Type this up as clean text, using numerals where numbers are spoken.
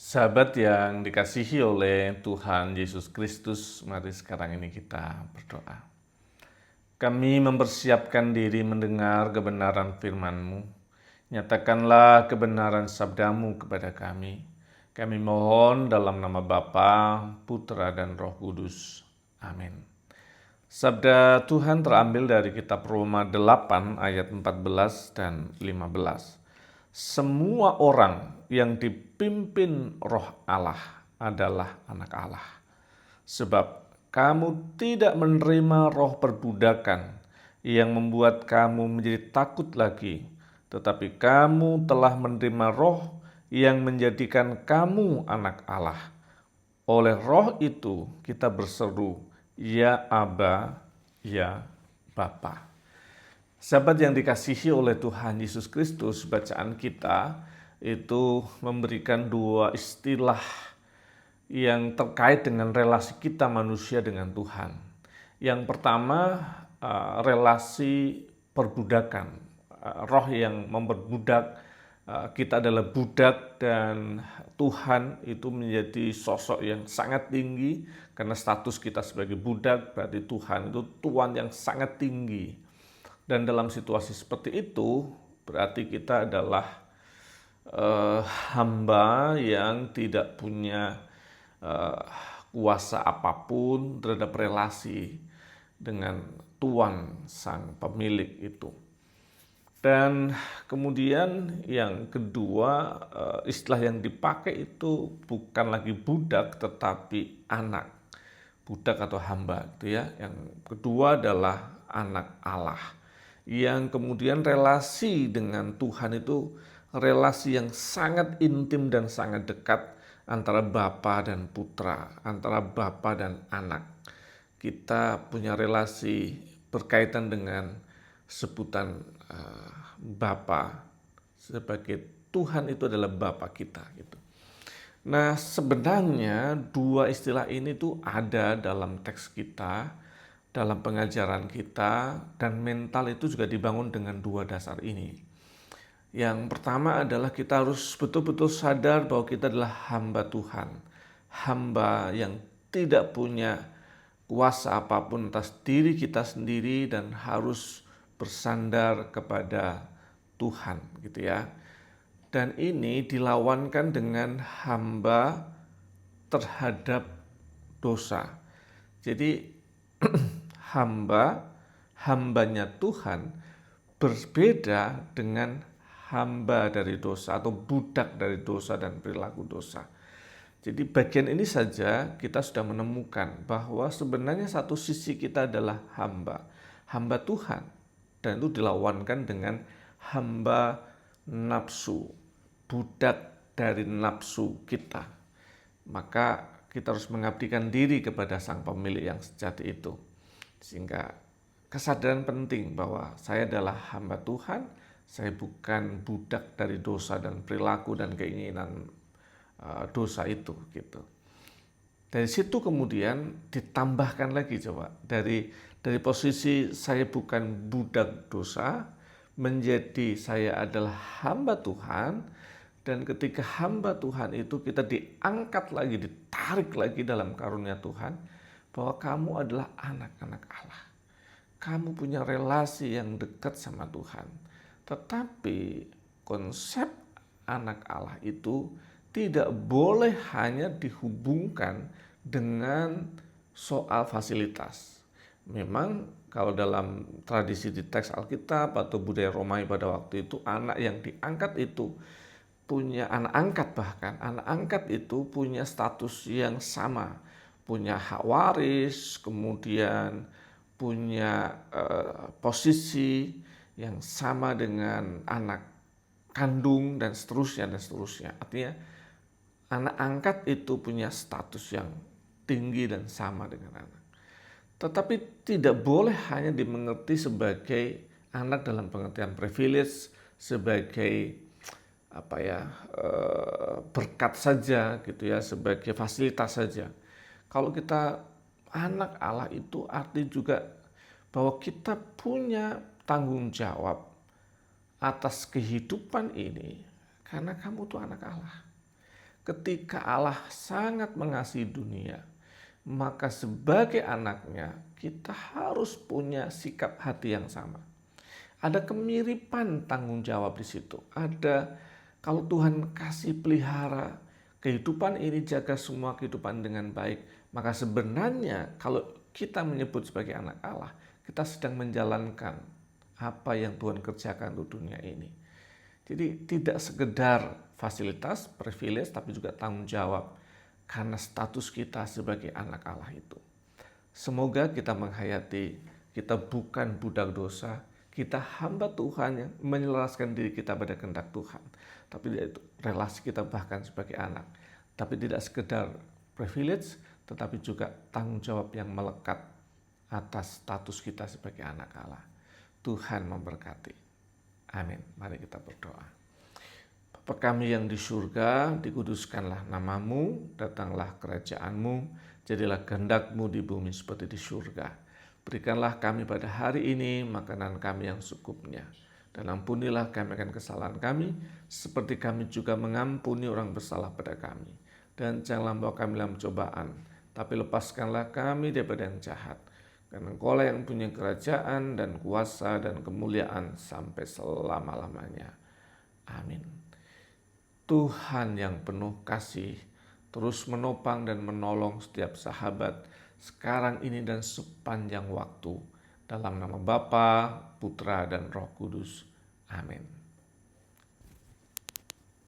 Sahabat yang dikasihi oleh Tuhan Yesus Kristus, mari sekarang ini kita berdoa. Kami mempersiapkan diri mendengar kebenaran firman-Mu. Nyatakanlah kebenaran sabdamu kepada kami. Kami mohon dalam nama Bapa, Putra, dan Roh Kudus. Amin. Sabda Tuhan terambil dari kitab Roma 8 ayat 14 dan 15. Semua orang yang dipimpin Roh Allah adalah anak Allah. Sebab kamu tidak menerima roh perbudakan yang membuat kamu menjadi takut lagi, tetapi kamu telah menerima roh yang menjadikan kamu anak Allah. Oleh roh itu kita berseru, ya Aba, ya Bapa. Sahabat yang dikasihi oleh Tuhan Yesus Kristus, bacaan kita itu memberikan dua istilah yang terkait dengan relasi kita manusia dengan Tuhan. Yang pertama, relasi perbudakan. Roh yang memperbudak, kita adalah budak dan Tuhan itu menjadi sosok yang sangat tinggi karena status kita sebagai budak, berarti Tuhan itu Tuhan yang sangat tinggi. Dan dalam situasi seperti itu, berarti kita adalah hamba yang tidak punya kuasa apapun terhadap relasi dengan Tuhan sang pemilik itu. Dan kemudian yang kedua, istilah yang dipakai itu bukan lagi budak tetapi anak. Budak atau hamba gitu ya. Yang kedua adalah anak Allah. Yang kemudian relasi dengan Tuhan itu relasi yang sangat intim dan sangat dekat antara Bapa dan Putra, antara Bapa dan anak. Kita punya relasi berkaitan dengan sebutan Bapa, sebagai Tuhan itu adalah Bapa kita gitu. Nah, sebenarnya dua istilah ini tuh ada dalam teks kita, dalam pengajaran kita, dan mental itu juga dibangun dengan dua dasar ini. Yang pertama adalah kita harus betul-betul sadar bahwa kita adalah hamba Tuhan, hamba yang tidak punya kuasa apapun atas diri kita sendiri dan harus bersandar kepada Tuhan gitu ya. Dan ini dilawankan dengan hamba terhadap dosa. Jadi hambanya Tuhan berbeda dengan hamba dari dosa atau budak dari dosa dan perilaku dosa. Jadi bagian ini saja kita sudah menemukan bahwa sebenarnya satu sisi kita adalah hamba Tuhan, dan itu dilawankan dengan hamba nafsu, budak dari nafsu kita. Maka kita harus mengabdikan diri kepada sang pemilik yang sejati itu. Sehingga kesadaran penting bahwa saya adalah hamba Tuhan, saya bukan budak dari dosa dan perilaku dan keinginan dosa itu gitu. Dari situ kemudian ditambahkan lagi coba dari posisi saya bukan budak dosa menjadi saya adalah hamba Tuhan, dan ketika hamba Tuhan itu kita diangkat lagi, ditarik lagi dalam karunia Tuhan bahwa kamu adalah anak-anak Allah. Kamu punya relasi yang dekat sama Tuhan. Tetapi konsep anak Allah itu tidak boleh hanya dihubungkan dengan soal fasilitas. Memang kalau dalam tradisi di teks Alkitab atau budaya Romawi pada waktu itu, anak yang diangkat itu punya anak angkat, bahkan anak angkat itu punya status yang sama, punya hak waris, kemudian punya posisi yang sama dengan anak kandung dan seterusnya dan seterusnya. Artinya anak angkat itu punya status yang tinggi dan sama dengan anak. Tetapi tidak boleh hanya dimengerti sebagai anak dalam pengertian privilege, sebagai berkat saja gitu ya, sebagai fasilitas saja. Kalau kita anak Allah itu arti juga bahwa kita punya tanggung jawab atas kehidupan ini karena kamu tuh anak Allah. Ketika Allah sangat mengasihi dunia, maka sebagai anaknya kita harus punya sikap hati yang sama. Ada kemiripan tanggung jawab di situ. Ada, kalau Tuhan kasih pelihara kehidupan ini, jaga semua kehidupan dengan baik, maka sebenarnya kalau kita menyebut sebagai anak Allah, kita sedang menjalankan apa yang Tuhan kerjakan untuk dunia ini. Jadi tidak sekedar fasilitas, privilege, tapi juga tanggung jawab karena status kita sebagai anak Allah itu. Semoga kita menghayati, kita bukan budak dosa, kita hamba Tuhan yang menyelaraskan diri kita pada kehendak Tuhan. Tapi itu relasi kita bahkan sebagai anak. Tapi tidak sekedar privilege, tetapi juga tanggung jawab yang melekat atas status kita sebagai anak Allah. Tuhan memberkati. Amin. Mari kita berdoa. Bapa kami yang di surga, dikuduskanlah namamu, datanglah kerajaanmu, jadilah kehendak-Mu di bumi seperti di surga. Berikanlah kami pada hari ini makanan kami yang secukupnya. Dan ampunilah kami akan kesalahan kami, seperti kami juga mengampuni orang bersalah pada kami. Dan janganlah membawa kami dalam cobaan, tapi lepaskanlah kami daripada yang jahat. Karena Engkaulah yang punya kerajaan dan kuasa dan kemuliaan sampai selama-lamanya. Amin. Tuhan yang penuh kasih, terus menopang dan menolong setiap sahabat sekarang ini dan sepanjang waktu. Dalam nama Bapa, Putra, dan Roh Kudus. Amin.